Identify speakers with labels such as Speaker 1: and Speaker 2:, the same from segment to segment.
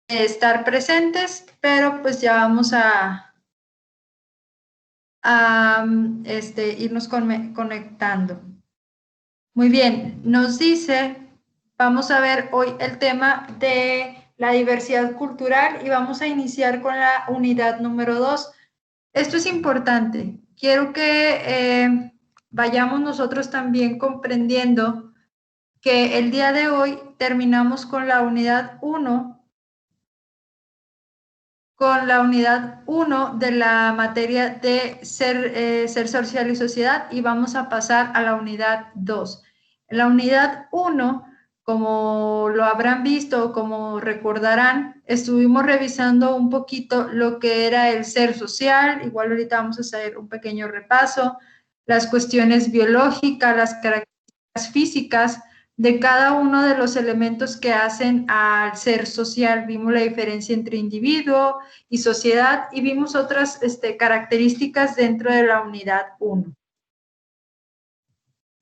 Speaker 1: estar presentes, pero pues ya vamos a irnos conectando. Muy bien, nos dice, vamos a ver hoy el tema de la diversidad cultural y vamos a iniciar con la unidad número 2. Esto es importante. Quiero que vayamos nosotros también comprendiendo que el día de hoy terminamos con la unidad 1, de la materia de ser social y sociedad, y vamos a pasar a la unidad 2. En la unidad 1, como lo habrán visto o como recordarán, estuvimos revisando un poquito lo que era el ser social. Igual ahorita vamos a hacer un pequeño repaso, las cuestiones biológicas, las características físicas de cada uno de los elementos que hacen al ser social. Vimos la diferencia entre individuo y sociedad y vimos otras características dentro de la unidad 1.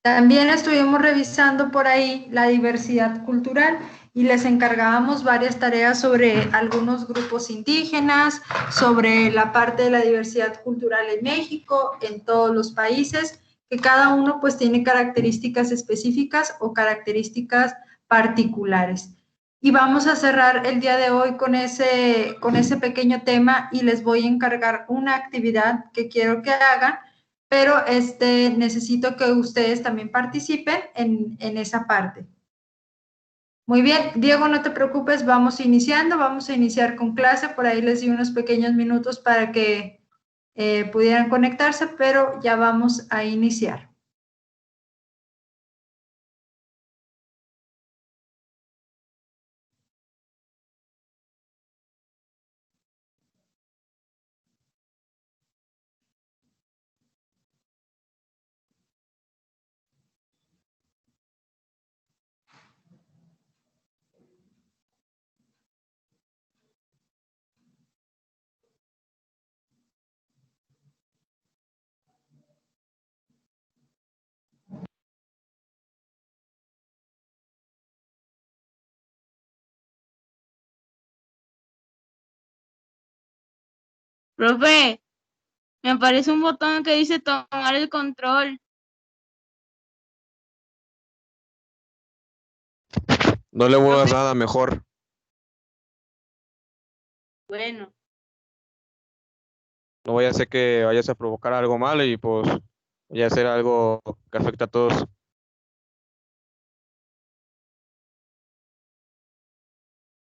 Speaker 1: También estuvimos revisando por ahí la diversidad cultural y les encargábamos varias tareas sobre algunos grupos indígenas, sobre la parte de la diversidad cultural en México, en todos los países, que cada uno pues tiene características específicas o características particulares. Y vamos a cerrar el día de hoy con ese pequeño tema y les voy a encargar una actividad que quiero que hagan, pero necesito que ustedes también participen en esa parte. Muy bien, Diego, no te preocupes, vamos a iniciar con clase. Por ahí les di unos pequeños minutos para que pudieran conectarse, pero ya vamos a iniciar.
Speaker 2: Profe, me aparece un botón que dice tomar el control.
Speaker 3: No le muevas nada, mejor.
Speaker 2: Bueno.
Speaker 3: No vaya a ser que vayas a provocar algo malo y pues vaya a ser algo que afecta a todos.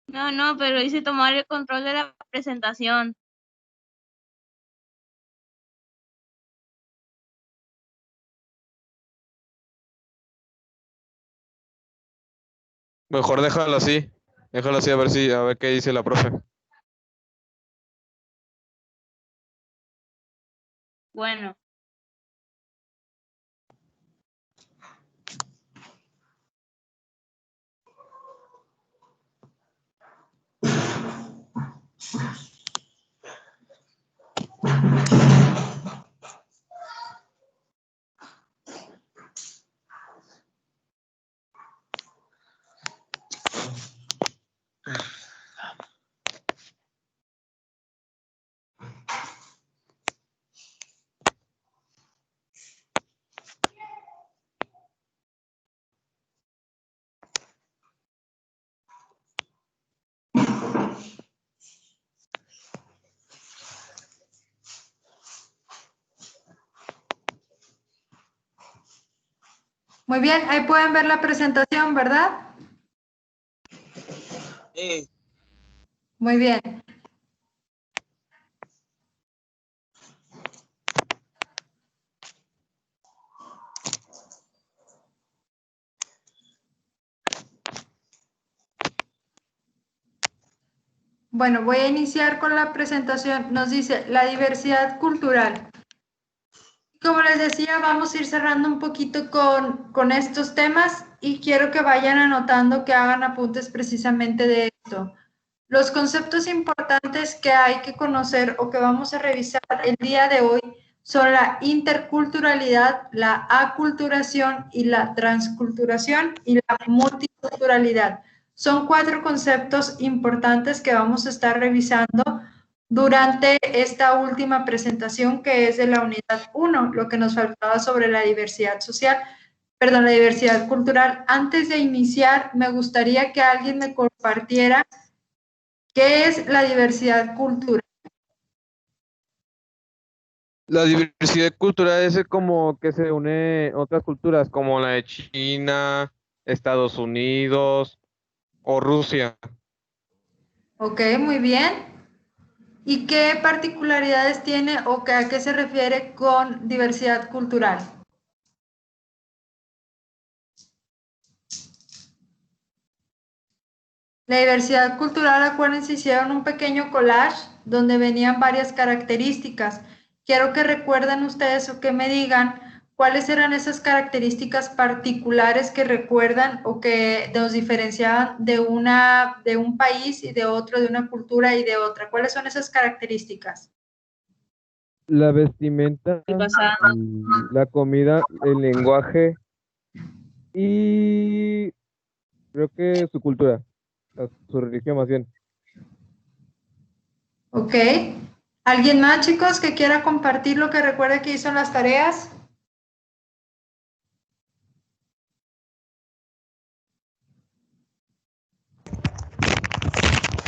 Speaker 2: No, pero dice tomar el control de la presentación.
Speaker 3: Mejor déjalo así. Déjalo así a ver qué dice la profe.
Speaker 2: Bueno.
Speaker 1: Muy bien, ahí pueden ver la presentación, ¿verdad?
Speaker 4: Sí.
Speaker 1: Muy bien. Bueno, voy a iniciar con la presentación. Nos dice la diversidad cultural. Como les decía, vamos a ir cerrando un poquito con estos temas y quiero que vayan anotando, que hagan apuntes precisamente de esto. Los conceptos importantes que hay que conocer o que vamos a revisar el día de hoy son la interculturalidad, la aculturación y la transculturación y la multiculturalidad. Son 4 conceptos importantes que vamos a estar revisando durante esta última presentación, que es de la unidad 1, lo que nos faltaba sobre la diversidad social, perdón, la diversidad cultural. Antes de iniciar, me gustaría que alguien me compartiera qué es la diversidad cultural.
Speaker 3: La diversidad cultural es como que se une otras culturas, como la de China, Estados Unidos o Rusia.
Speaker 1: Ok, muy bien. ¿Y qué particularidades tiene o a qué se refiere con diversidad cultural? La diversidad cultural, acuérdense, hicieron un pequeño collage donde venían varias características. Quiero que recuerden ustedes o que me digan cuáles eran esas características particulares que recuerdan o que nos diferenciaban de un país y de otro, de una cultura y de otra. ¿Cuáles son esas características?
Speaker 3: La vestimenta, la comida, el lenguaje y creo que su cultura, su religión más bien.
Speaker 1: Ok. ¿Alguien más, chicos, que quiera compartir lo que recuerde que hizo en las tareas?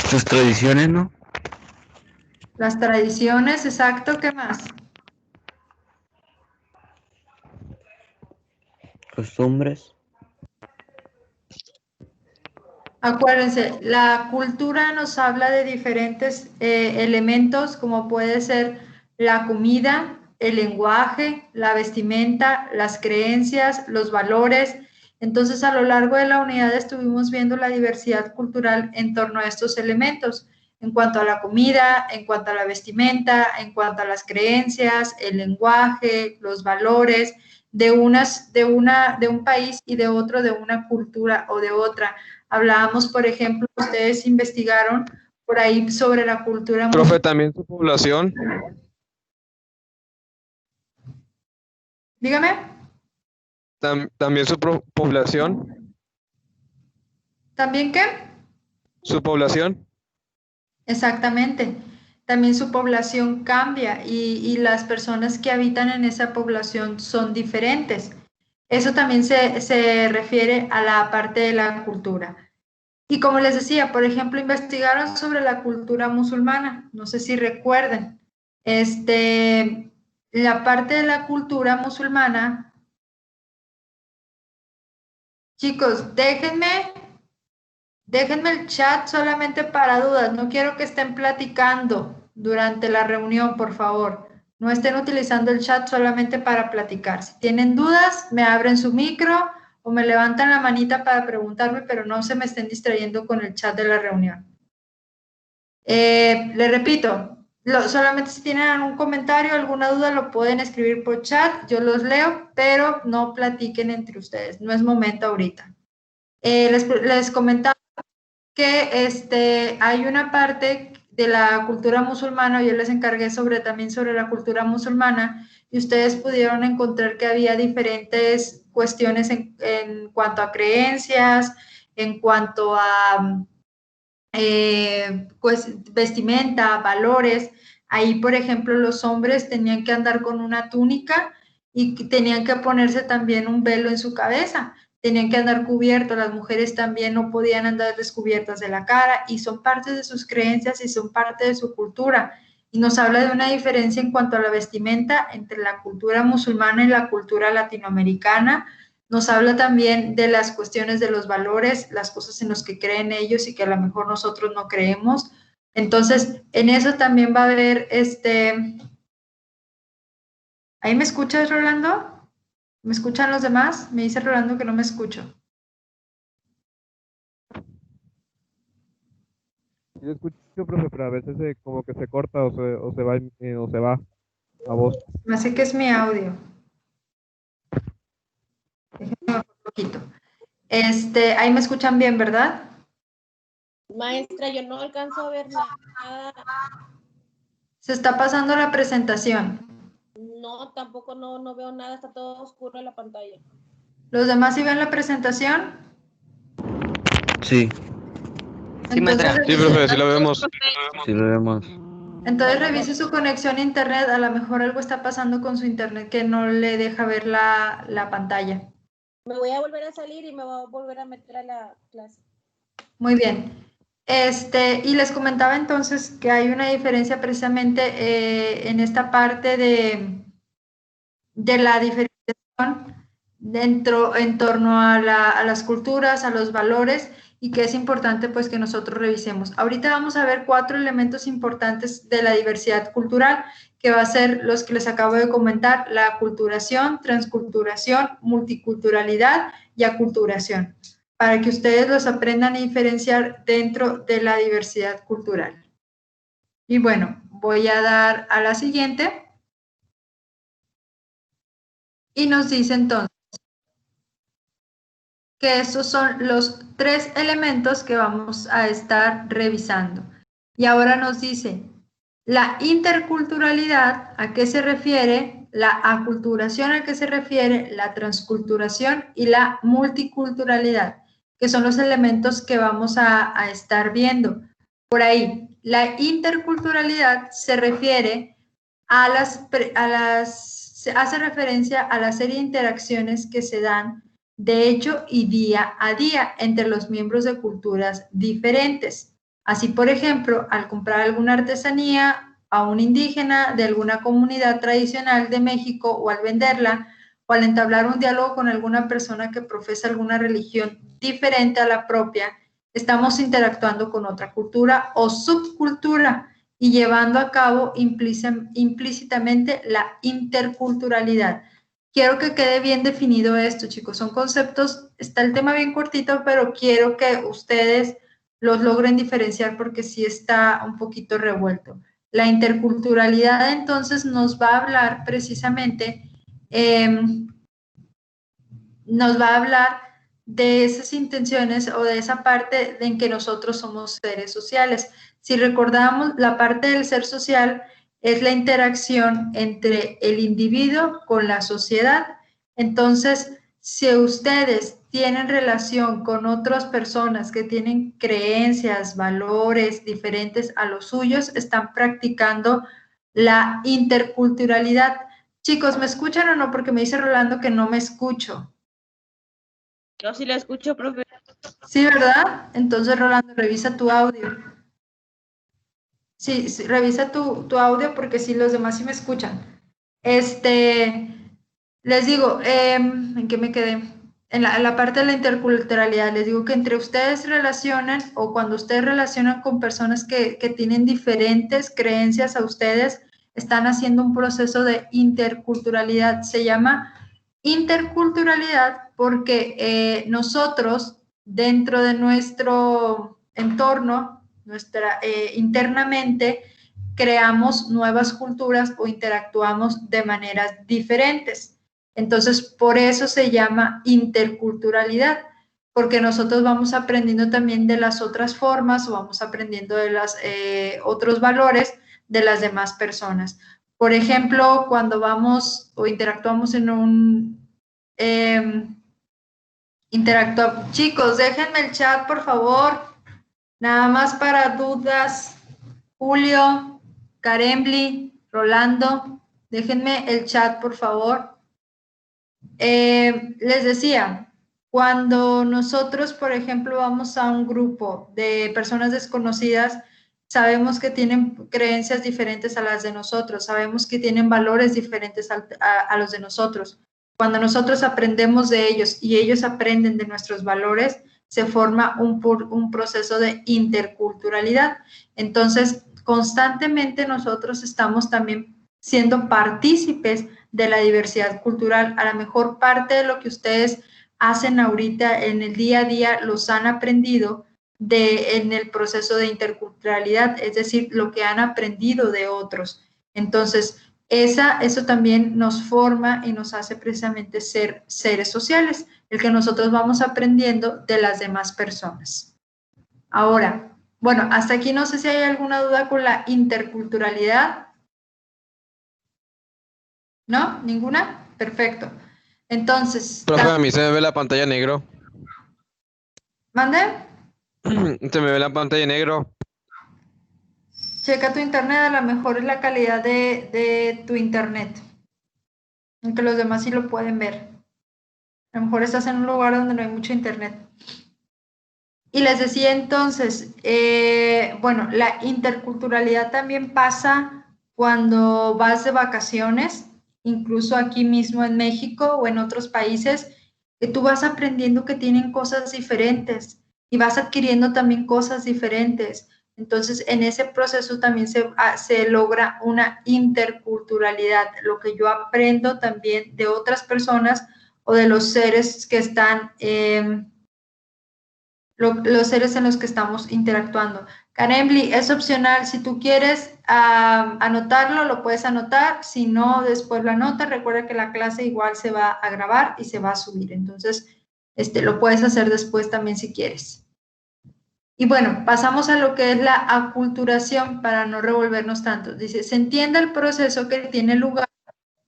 Speaker 4: Sus tradiciones, ¿no?
Speaker 1: Las tradiciones, exacto. ¿Qué más?
Speaker 4: Costumbres.
Speaker 1: Acuérdense, la cultura nos habla de diferentes elementos, como puede ser la comida, el lenguaje, la vestimenta, las creencias, los valores. Entonces, a lo largo de la unidad estuvimos viendo la diversidad cultural en torno a estos elementos, en cuanto a la comida, en cuanto a la vestimenta, en cuanto a las creencias, el lenguaje, los valores de un país y de otro, de una cultura o de otra. Hablábamos, por ejemplo, ustedes investigaron por ahí sobre la cultura.
Speaker 3: Profe, también su población.
Speaker 1: Dígame.
Speaker 3: También su población.
Speaker 1: ¿También qué?
Speaker 3: Su población.
Speaker 1: Exactamente. También su población cambia y las personas que habitan en esa población son diferentes. Eso también se refiere a la parte de la cultura. Y como les decía, por ejemplo, investigaron sobre la cultura musulmana. No sé si recuerden. La parte de la cultura musulmana. Chicos, déjenme el chat solamente para dudas. No quiero que estén platicando durante la reunión, por favor. No estén utilizando el chat solamente para platicar. Si tienen dudas, me abren su micro o me levantan la manita para preguntarme, pero no se me estén distrayendo con el chat de la reunión. Le repito, solamente si tienen algún comentario, alguna duda, lo pueden escribir por chat, yo los leo, pero no platiquen entre ustedes, no es momento ahorita. Les comentaba que hay una parte de la cultura musulmana, yo les encargué también sobre la cultura musulmana, y ustedes pudieron encontrar que había diferentes cuestiones en cuanto a creencias, en cuanto a pues vestimenta, valores. Ahí, por ejemplo, los hombres tenían que andar con una túnica y tenían que ponerse también un velo en su cabeza. Tenían que andar cubiertos, las mujeres también no podían andar descubiertas de la cara y son parte de sus creencias y son parte de su cultura. Y nos habla de una diferencia en cuanto a la vestimenta entre la cultura musulmana y la cultura latinoamericana. Nos habla también de las cuestiones de los valores, las cosas en las que creen ellos y que a lo mejor nosotros no creemos. Entonces, en eso también va a haber ¿Ahí me escuchas, Rolando? ¿Me escuchan los demás? Me dice Rolando que no me escucho.
Speaker 3: Yo escucho, profe, pero a veces como que se corta o se va a voz.
Speaker 1: Me hace que es mi audio. Déjenme un poquito. Ahí me escuchan bien, ¿verdad?
Speaker 5: Maestra, yo no alcanzo a ver nada.
Speaker 1: Se está pasando la presentación.
Speaker 5: No, tampoco no veo nada, está todo oscuro en la pantalla.
Speaker 1: ¿Los demás sí ven la presentación?
Speaker 4: Sí.
Speaker 6: Sí, maestra.
Speaker 1: Entonces,
Speaker 3: Sí, profe, sí lo vemos.
Speaker 4: Sí lo vemos.
Speaker 1: entonces revise su conexión a internet, a lo mejor algo está pasando con su internet que no le deja ver la pantalla.
Speaker 5: Me voy a volver a salir y me voy a volver a meter a la clase.
Speaker 1: Muy bien. Y les comentaba entonces que hay una diferencia precisamente en esta parte de la diferenciación en torno a las culturas, a los valores, y que es importante pues que nosotros revisemos. Ahorita vamos a ver 4 elementos importantes de la diversidad cultural, que va a ser los que les acabo de comentar: la aculturación, transculturación, multiculturalidad y aculturación, para que ustedes los aprendan a diferenciar dentro de la diversidad cultural. Y bueno, voy a dar a la siguiente. Y nos dice entonces que estos son los 3 elementos que vamos a estar revisando. Y ahora nos dice la interculturalidad, ¿a qué se refiere? La aculturación, ¿a qué se refiere? La transculturación y la multiculturalidad, que son los elementos que vamos a estar viendo. Por ahí, la interculturalidad se refiere se hace referencia a la serie de interacciones que se dan de hecho y día a día entre los miembros de culturas diferentes. Así, por ejemplo, al comprar alguna artesanía a un indígena de alguna comunidad tradicional de México, o al venderla, o al entablar un diálogo con alguna persona que profesa alguna religión diferente a la propia, estamos interactuando con otra cultura o subcultura y llevando a cabo implícitamente la interculturalidad. Quiero que quede bien definido esto, chicos. Son conceptos, está el tema bien cortito, pero quiero que ustedes los logren diferenciar porque sí está un poquito revuelto. La interculturalidad entonces nos va a hablar precisamente, nos va a hablar de esas intenciones o de esa parte en que nosotros somos seres sociales. Si recordamos, la parte del ser social es la interacción entre el individuo con la sociedad. Entonces, si ustedes tienen relación con otras personas que tienen creencias, valores diferentes a los suyos, están practicando la interculturalidad. Chicos, ¿me escuchan o no? Porque me dice Rolando que no me escucho.
Speaker 2: Yo sí la escucho, profe.
Speaker 1: Sí, ¿verdad? Entonces, Rolando, revisa tu audio. Sí, revisa tu audio porque sí, los demás sí me escuchan. Les digo, ¿en qué me quedé? En la parte de la interculturalidad, les digo que entre ustedes relacionan, o cuando ustedes relacionan con personas que tienen diferentes creencias a ustedes, están haciendo un proceso de interculturalidad. Se llama interculturalidad porque nosotros, dentro de nuestro entorno, internamente, creamos nuevas culturas o interactuamos de maneras diferentes. Entonces, por eso se llama interculturalidad, porque nosotros vamos aprendiendo también de las otras formas, o vamos aprendiendo de los otros valores de las demás personas. Por ejemplo, cuando vamos o interactuamos en un... Chicos, déjenme el chat, por favor. Nada más para dudas. Julio, Karembli, Rolando, déjenme el chat, por favor. Les decía, cuando nosotros, por ejemplo, vamos a un grupo de personas desconocidas, sabemos que tienen creencias diferentes a las de nosotros, sabemos que tienen valores diferentes a los de nosotros. Cuando nosotros aprendemos de ellos y ellos aprenden de nuestros valores, se forma un proceso de interculturalidad. Entonces, constantemente nosotros estamos también siendo partícipes de la diversidad cultural. A lo mejor parte de lo que ustedes hacen ahorita en el día a día los han aprendido en el proceso de interculturalidad, es decir, lo que han aprendido de otros. Entonces, eso también nos forma y nos hace precisamente ser seres sociales, el que nosotros vamos aprendiendo de las demás personas. Ahora, bueno, hasta aquí no sé si hay alguna duda con la interculturalidad. ¿No? ¿Ninguna? Perfecto. Entonces,
Speaker 3: Profe, a mí se me ve la pantalla negro.
Speaker 1: ¿mande?
Speaker 3: Se me ve la pantalla en negro.
Speaker 1: Checa tu internet, a lo mejor es la calidad de tu internet. Aunque los demás sí lo pueden ver. A lo mejor estás en un lugar donde no hay mucho internet. Y les decía entonces, bueno, la interculturalidad también pasa cuando vas de vacaciones, incluso aquí mismo en México o en otros países, que tú vas aprendiendo que tienen cosas diferentes y vas adquiriendo también cosas diferentes. Entonces, en ese proceso también se logra una interculturalidad, lo que yo aprendo también de otras personas o de los seres que están los seres en los que estamos interactuando. Karembli, es opcional, si tú quieres anotarlo, lo puedes anotar, si no, después lo anotas, recuerda que la clase igual se va a grabar y se va a subir, entonces lo puedes hacer después también si quieres. Y bueno, pasamos a lo que es la aculturación para no revolvernos tanto. Dice, se entiende el proceso que tiene lugar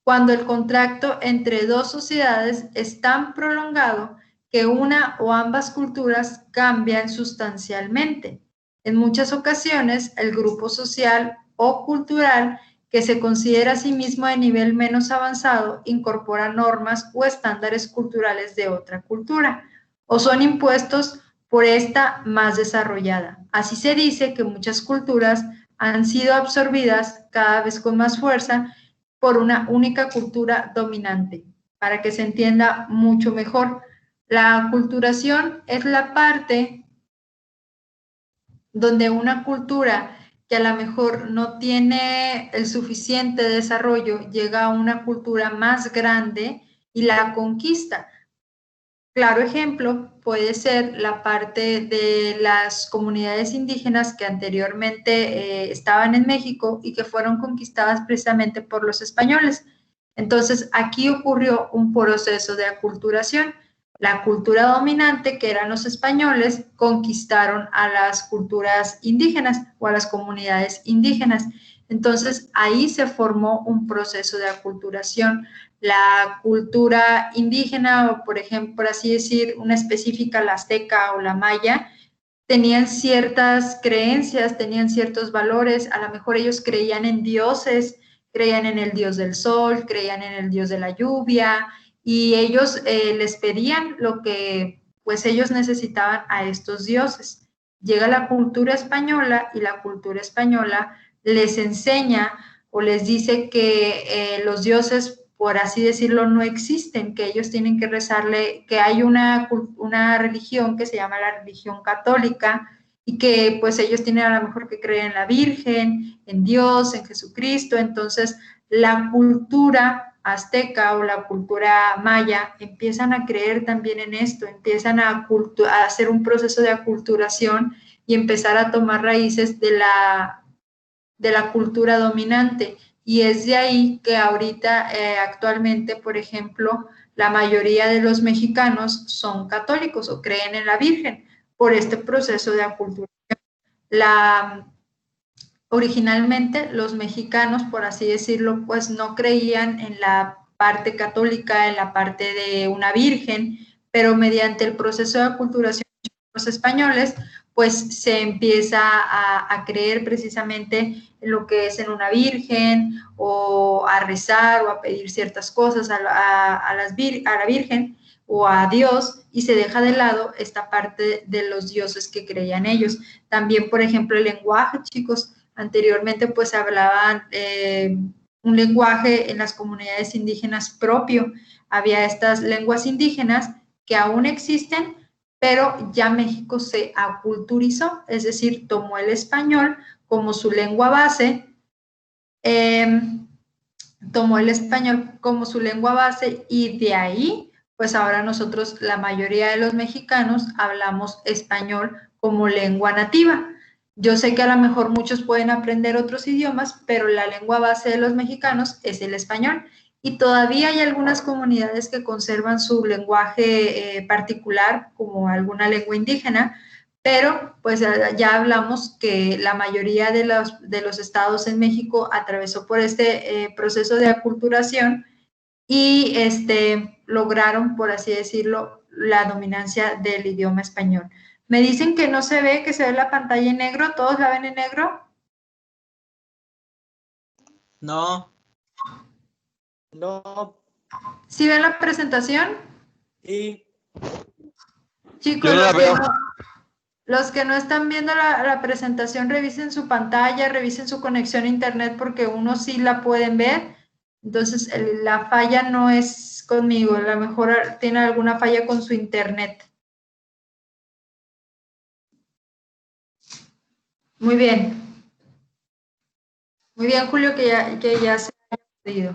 Speaker 1: cuando el contacto entre dos sociedades es tan prolongado que una o ambas culturas cambian sustancialmente. En muchas ocasiones, el grupo social o cultural que se considera a sí mismo de nivel menos avanzado incorpora normas o estándares culturales de otra cultura o son impuestos por esta más desarrollada. Así se dice que muchas culturas han sido absorbidas cada vez con más fuerza por una única cultura dominante, para que se entienda mucho mejor. La aculturación es la parte donde una cultura que a lo mejor no tiene el suficiente desarrollo llega a una cultura más grande y la conquista. Claro ejemplo puede ser la parte de las comunidades indígenas que anteriormente estaban en México y que fueron conquistadas precisamente por los españoles. Entonces, aquí ocurrió un proceso de aculturación. La cultura dominante, que eran los españoles, conquistaron a las culturas indígenas o a las comunidades indígenas. Entonces, ahí se formó un proceso de aculturación. La cultura indígena, o por ejemplo, por así decir, una específica, la azteca o la maya, tenían ciertas creencias, tenían ciertos valores, a lo mejor ellos creían en dioses, creían en el dios del sol, creían en el dios de la lluvia, y ellos les pedían lo que pues ellos necesitaban a estos dioses. Llega la cultura española y la cultura española les enseña o les dice que los dioses, por así decirlo, no existen, que ellos tienen que rezarle, que hay una religión que se llama la religión católica y que pues ellos tienen a lo mejor que creer en la Virgen, en Dios, en Jesucristo. Entonces la cultura azteca o la cultura maya empiezan a creer también en esto, empiezan a hacer un proceso de aculturación y empezar a tomar raíces de la cultura dominante. Y es de ahí que ahorita, actualmente, por ejemplo, la mayoría de los mexicanos son católicos o creen en la Virgen por este proceso de aculturación. Originalmente los mexicanos, por así decirlo, pues no creían en la parte católica, en la parte de una virgen, pero mediante el proceso de aculturación de los españoles, pues se empieza a creer precisamente en lo que es en una virgen o a rezar o a pedir ciertas cosas a la virgen o a Dios, y se deja de lado esta parte de los dioses que creían ellos. También, por ejemplo, el lenguaje, chicos. Anteriormente pues hablaban un lenguaje en las comunidades indígenas propio. Había estas lenguas indígenas que aún existen, pero ya México se aculturizó, es decir, tomó el español como su lengua base, y de ahí, pues ahora nosotros, la mayoría de los mexicanos, hablamos español como lengua nativa. Yo sé que a lo mejor muchos pueden aprender otros idiomas, pero la lengua base de los mexicanos es el español. Y todavía hay algunas comunidades que conservan su lenguaje particular, como alguna lengua indígena, pero pues ya hablamos que la mayoría de los estados en México atravesó por este proceso de aculturación y lograron, por así decirlo, la dominancia del idioma español. Me dicen que no se ve, que se ve la pantalla en negro. ¿Todos la ven en negro?
Speaker 6: No. No.
Speaker 1: ¿Sí ven la presentación?
Speaker 6: Sí.
Speaker 1: Chicos,
Speaker 3: Yo no la veo.
Speaker 1: Los que no están viendo la presentación, revisen su pantalla, revisen su conexión a internet porque unos sí la pueden ver. Entonces, la falla no es conmigo, a lo mejor tiene alguna falla con su internet. Muy bien. Muy bien, Julio, que ya se ha podido.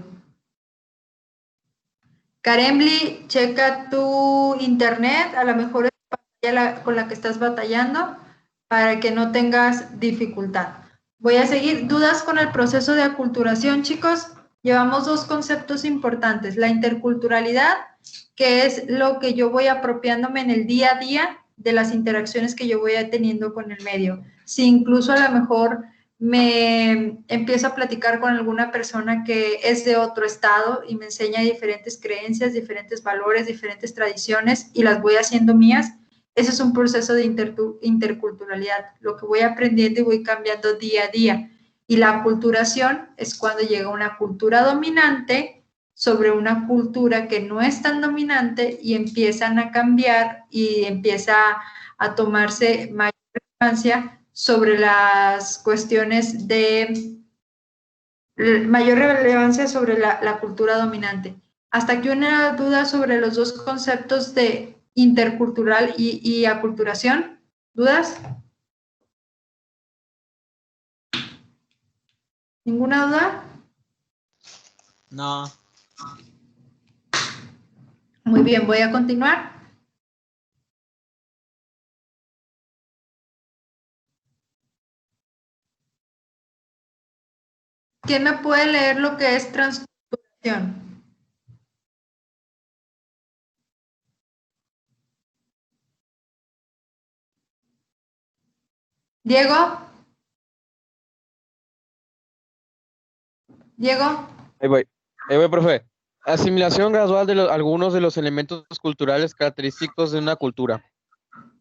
Speaker 1: Karembli, checa tu internet, a lo mejor es la pantalla con la que estás batallando para que no tengas dificultad. Voy a seguir. ¿Dudas con el proceso de aculturación, chicos? Llevamos dos conceptos importantes. La interculturalidad, que es lo que yo voy apropiándome en el día a día de las interacciones que yo voy teniendo con el medio. Si incluso a lo mejor me empiezo a platicar con alguna persona que es de otro estado y me enseña diferentes creencias, diferentes valores, diferentes tradiciones y las voy haciendo mías. Ese es un proceso de interculturalidad, lo que voy aprendiendo y voy cambiando día a día. Y la aculturación es cuando llega una cultura dominante sobre una cultura que no es tan dominante y empiezan a cambiar y empieza a tomarse mayor relevancia sobre las cuestiones de mayor relevancia sobre la cultura dominante. Hasta aquí una duda sobre los dos conceptos de intercultural y aculturación. ¿Dudas? ¿Ninguna duda?
Speaker 6: No.
Speaker 1: Muy bien, voy a continuar. ¿Quién me puede leer lo que es transculturación? Diego. Diego.
Speaker 3: Ahí voy, profe. Asimilación gradual de algunos de los elementos culturales característicos de una cultura.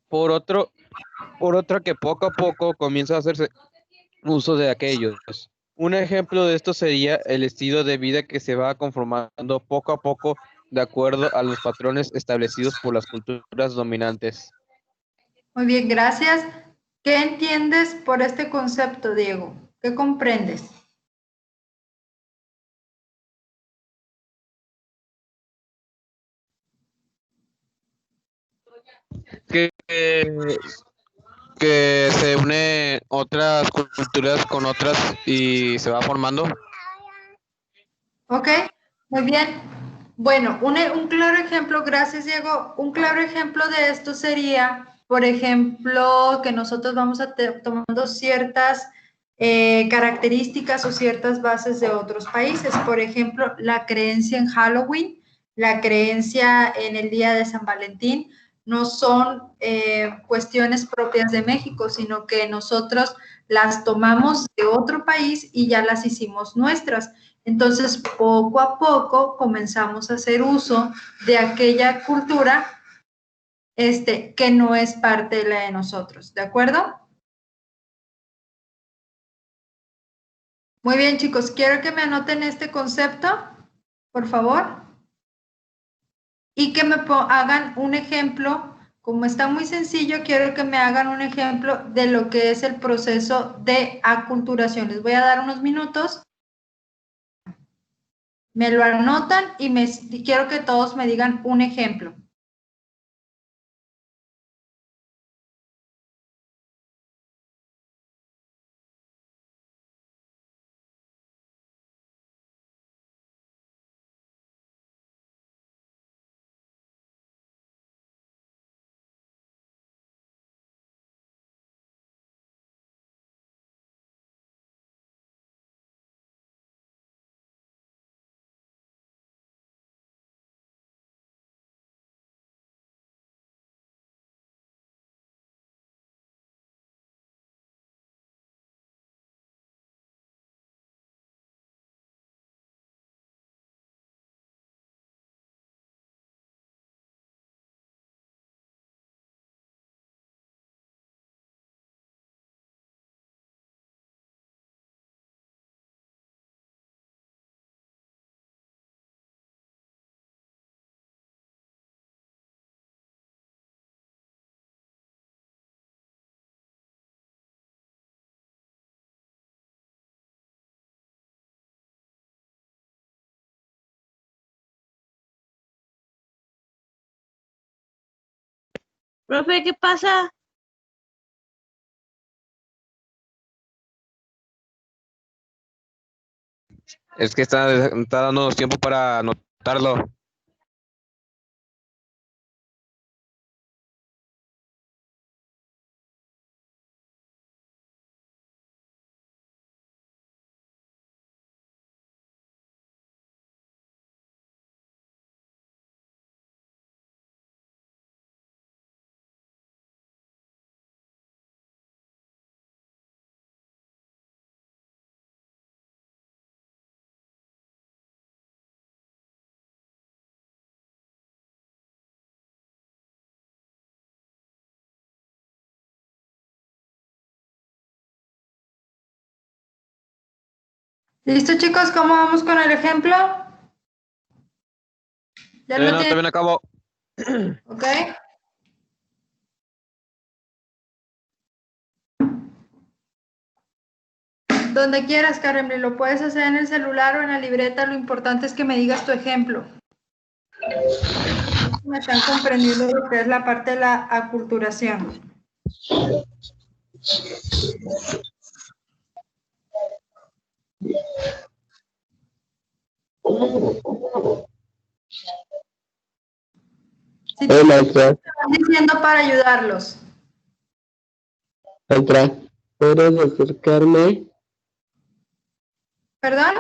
Speaker 3: Por otra que poco a poco comienza a hacerse uso de aquellos. Un ejemplo de esto sería el estilo de vida que se va conformando poco a poco de acuerdo a los patrones establecidos por las culturas dominantes.
Speaker 1: Muy bien, gracias. ¿Qué entiendes por este concepto, Diego? ¿Qué comprendes?
Speaker 3: Que, que se une otras culturas con otras y se va formando.
Speaker 1: Ok, muy bien. Bueno, un claro ejemplo, gracias Diego, un claro ejemplo de esto sería, por ejemplo, que nosotros vamos a tomando ciertas características o ciertas bases de otros países. Por ejemplo, la creencia en Halloween, la creencia en el Día de San Valentín, no son cuestiones propias de México, sino que nosotros las tomamos de otro país y ya las hicimos nuestras. Entonces, poco a poco comenzamos a hacer uso de aquella cultura que no es parte de la de nosotros, ¿de acuerdo? Muy bien, chicos, quiero que me anoten este concepto, por favor, y que me hagan un ejemplo. Como está muy sencillo, quiero que me hagan un ejemplo de lo que es el proceso de aculturación. Les voy a dar unos minutos. Me lo anotan y quiero que todos me digan un ejemplo.
Speaker 2: Profe, ¿qué pasa?
Speaker 3: Es que está dándonos tiempo para anotarlo.
Speaker 1: ¿Listo, chicos? ¿Cómo vamos con el ejemplo? ¿Ya lo tienen?
Speaker 3: También acabo.
Speaker 1: ¿Ok? Donde quieras, Karemli, lo puedes hacer en el celular o en la libreta, lo importante es que me digas tu ejemplo. Me están comprendiendo lo que es la parte de la aculturación. Si te
Speaker 7: Maestra,
Speaker 1: están diciendo para ayudarlos.
Speaker 7: maestra, ¿puedes acercarme?
Speaker 1: ¿Perdón?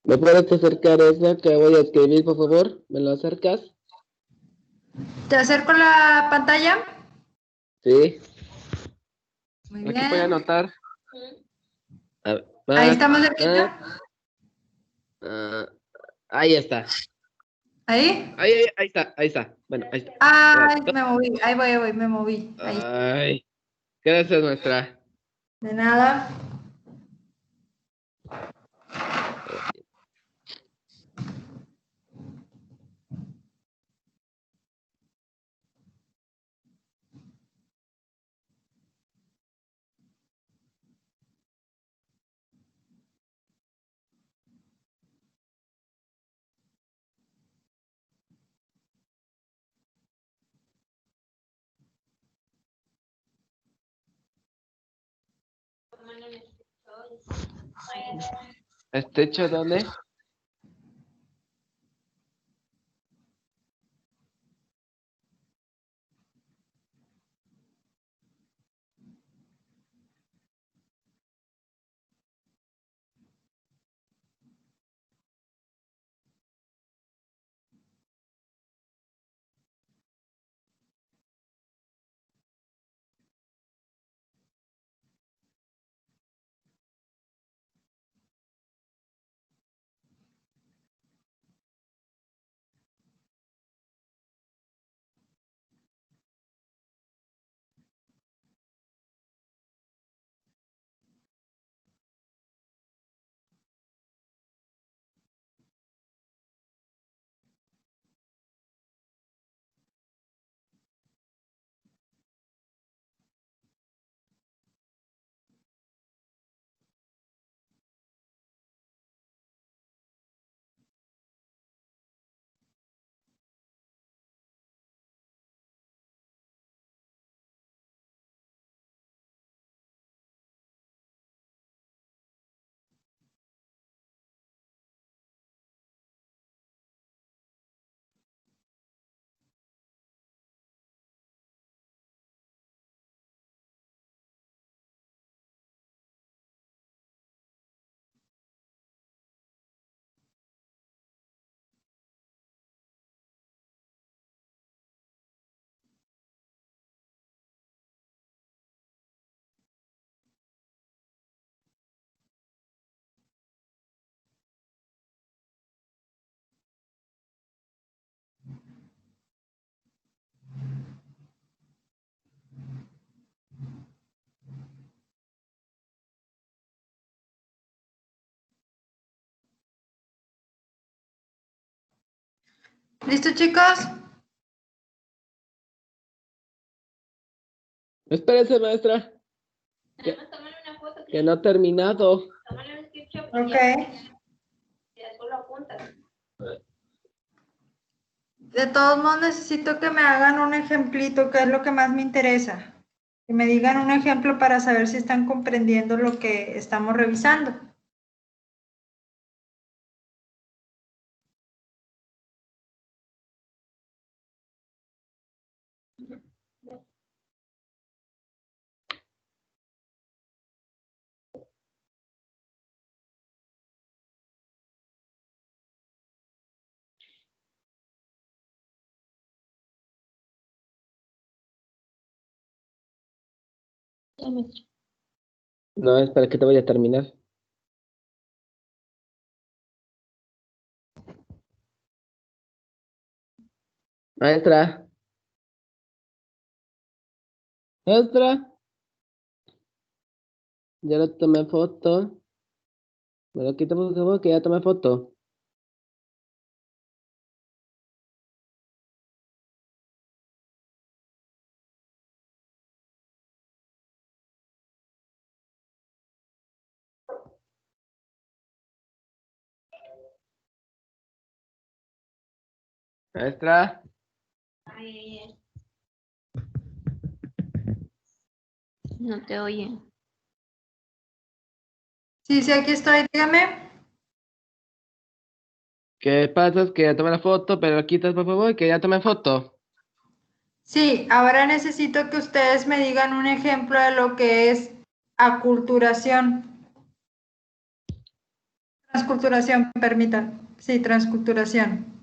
Speaker 7: ¿Me puedes acercar eso que voy a escribir, por favor? ¿Me lo acercas?
Speaker 1: ¿Te acerco la pantalla?
Speaker 7: Sí.
Speaker 1: Muy
Speaker 7: Aquí voy a
Speaker 1: bien.
Speaker 7: anotar. A ver,
Speaker 1: Ahí estamos cerquita.
Speaker 7: ahí está.
Speaker 1: ¿Ahí?
Speaker 7: Ahí está, ahí está. Bueno, ahí está.
Speaker 1: Ay, me moví. Ahí voy, me moví. Ahí.
Speaker 7: Ay, gracias, maestra.
Speaker 1: De nada.
Speaker 7: ¿Este hecho dónde?
Speaker 1: ¿Listo, chicos?
Speaker 7: Espérese, maestra. Que no ha terminado.
Speaker 1: Ok. De todos modos, necesito que me hagan un ejemplito, que es lo que más me interesa. Que me digan un ejemplo para saber si están comprendiendo lo que estamos revisando.
Speaker 7: No, espera que te voy a terminar. Maestra, maestra, ya le tomé foto. Me lo quito por favor, que ya tomé foto. Maestra,
Speaker 2: No te oye.
Speaker 1: Sí, sí, aquí estoy, dígame.
Speaker 7: ¿qué pasa? Es que ya tomé la foto, pero lo quitas por favor, que ya tomé foto.
Speaker 1: Sí, ahora necesito que ustedes me digan un ejemplo de lo que es aculturación. Transculturación, permitan. Sí, transculturación.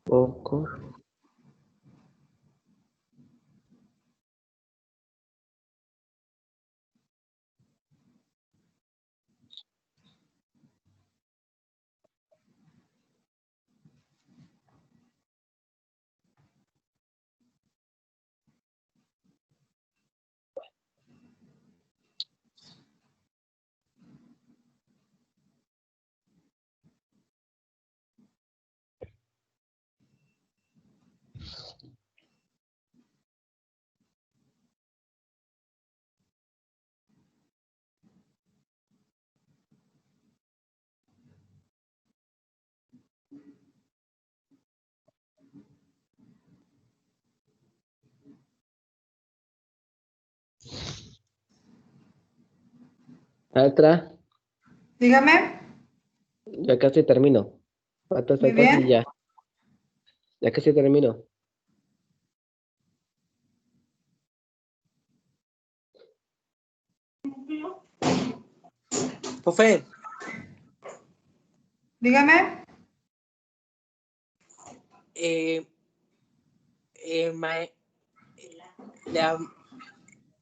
Speaker 7: Poco. Maestra,
Speaker 1: Dígame.
Speaker 7: ya casi termino. Falta esta
Speaker 1: Muy
Speaker 7: cosa y
Speaker 1: bien.
Speaker 7: ya. Ya casi termino.
Speaker 6: Profe,
Speaker 1: Dígame.
Speaker 6: eh, ma- la,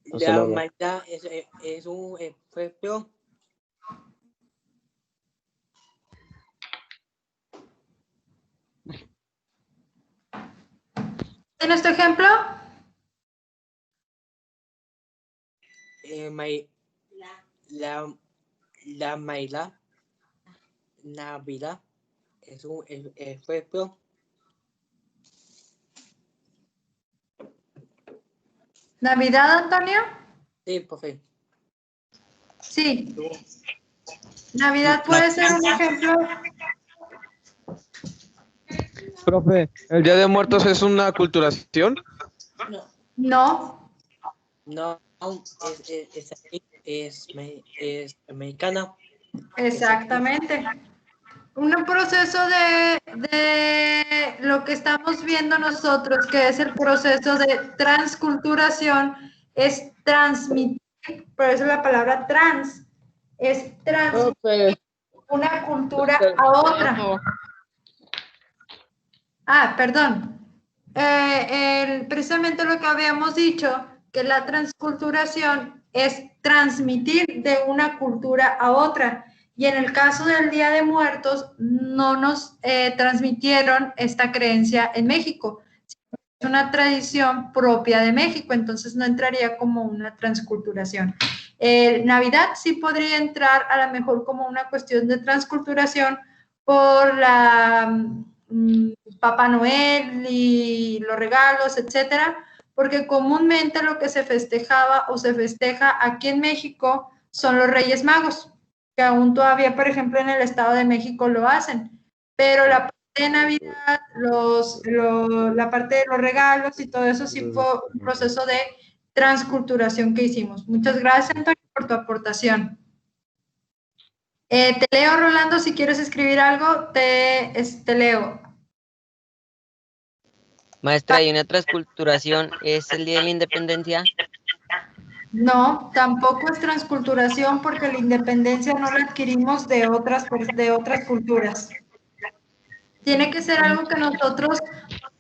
Speaker 7: No se
Speaker 6: la
Speaker 7: logra.
Speaker 6: maldad es un efecto.
Speaker 1: ¿Tienes tu ejemplo?
Speaker 6: eh, ma- la, la maldad, Navidad es un efecto.
Speaker 1: ¿Navidad, Antonio?
Speaker 6: Sí, profe.
Speaker 1: Sí. Navidad puede ser un ejemplo.
Speaker 3: Profe, ¿el Día de Muertos es una aculturación?
Speaker 1: No.
Speaker 6: No, es así. es mexicana.
Speaker 1: Exactamente. Un proceso de lo que estamos viendo nosotros, que es el proceso de transculturación, es transmitir, por eso la palabra trans, es transmitir
Speaker 7: Profe,
Speaker 1: una cultura a otra. Ah, perdón. Precisamente lo que habíamos dicho, que la transculturación es transmitir de una cultura a otra. Y en el caso del Día de Muertos, no nos transmitieron esta creencia en México. Es una tradición propia de México, entonces no entraría como una transculturación. Navidad sí podría entrar a lo mejor como una cuestión de transculturación por la Papá Noel y los regalos, etcétera, porque comúnmente lo que se festejaba o se festeja aquí en México son los Reyes Magos, que aún todavía, por ejemplo, en el Estado de México lo hacen, pero la parte de Navidad, la parte de los regalos y todo eso sí fue un proceso de transculturación que hicimos. Muchas gracias, Antonio, por tu aportación. Te leo, Rolando, si quieres escribir algo, te leo.
Speaker 8: Maestra, ¿y una transculturación es el Día de la Independencia?
Speaker 1: No, tampoco es transculturación porque la independencia no la adquirimos de otras culturas. Tiene que ser algo que nosotros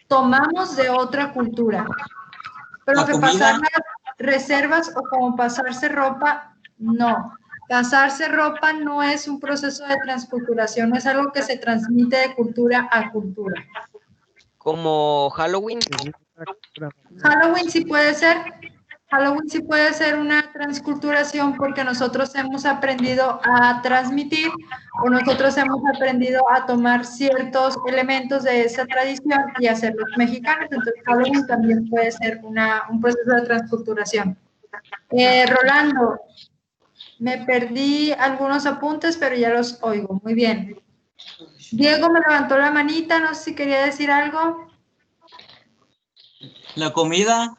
Speaker 1: tomamos de otra cultura. Pero que pasar las reservas o como pasarse ropa, no. Pasarse ropa no es un proceso de transculturación, no es algo que se transmite de cultura a cultura.
Speaker 8: ¿Como Halloween?
Speaker 1: Halloween sí puede ser. Halloween sí puede ser una transculturación porque nosotros hemos aprendido a transmitir o nosotros hemos aprendido a tomar ciertos elementos de esa tradición y hacerlos mexicanos. Entonces Halloween también puede ser un proceso de transculturación. Rolando, me perdí algunos apuntes, pero ya los oigo. Muy bien. Diego me levantó la manita, no sé si quería decir algo.
Speaker 9: La comida,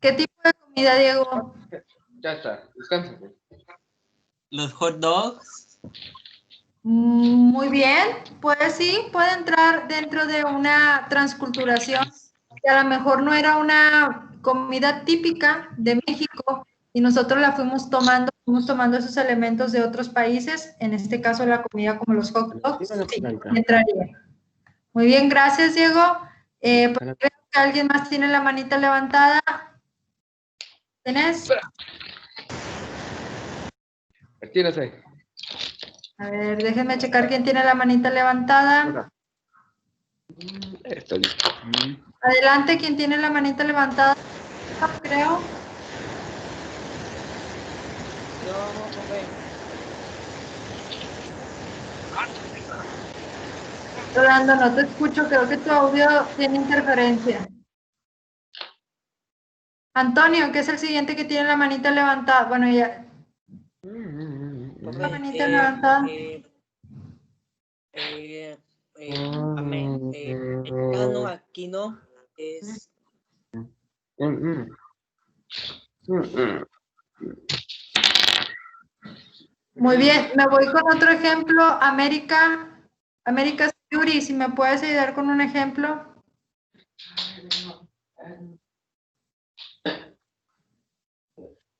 Speaker 1: ¿Qué tipo de comida, Diego?
Speaker 3: Ya está, descansa.
Speaker 9: los hot dogs,
Speaker 1: Muy bien, pues sí, puede entrar dentro de una transculturación que a lo mejor no era una comida típica de México y nosotros la fuimos tomando esos elementos de otros países, en este caso la comida como los hot dogs, sí, entraría. Muy bien, gracias, Diego. Pues, creo que alguien más tiene la manita levantada. ¿Tienes?
Speaker 3: Retírese.
Speaker 1: A ver, déjenme checar quién tiene la manita levantada.
Speaker 3: Estoy listo.
Speaker 1: Adelante, quien tiene la manita levantada, creo.
Speaker 6: No, profe.
Speaker 1: Rolando, no te escucho, creo que tu audio tiene interferencia. Antonio, que es el siguiente que tiene la manita levantada. Bueno, ya. La manita levantada.
Speaker 6: Mexicano aquí no es
Speaker 1: Muy bien, me voy con otro ejemplo. América Yuri, si me puedes ayudar con un ejemplo.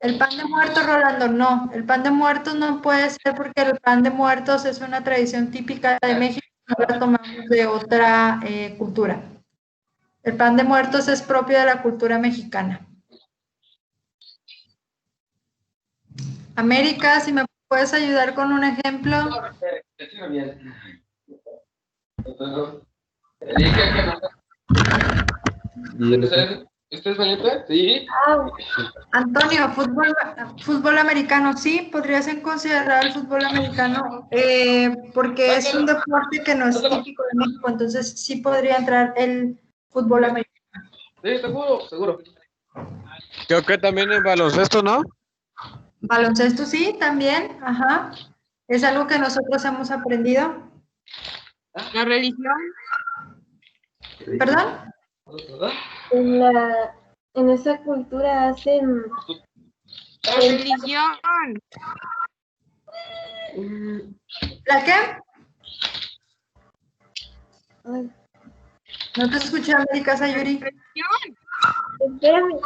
Speaker 1: El pan de muertos, Rolando, no. El pan de muertos no puede ser porque el pan de muertos es una tradición típica de México, no la tomamos de otra cultura. El pan de muertos es propio de la cultura mexicana. América, si me puedes ayudar con un ejemplo.
Speaker 3: ¿Usted es valiente? Sí.
Speaker 1: Antonio, fútbol americano, sí, podrías considerar el fútbol americano porque es un deporte que no es típico de México, entonces sí podría entrar el fútbol americano.
Speaker 3: Sí, seguro. Creo que también en baloncesto, ¿no?
Speaker 1: Baloncesto, sí, también, ajá. Es algo que nosotros hemos aprendido.
Speaker 2: La religión,
Speaker 1: ¿Perdón?
Speaker 5: En esa cultura hacen
Speaker 2: Religión.
Speaker 1: ¿La qué? No te escuché, América Sayuri.
Speaker 5: Espérame,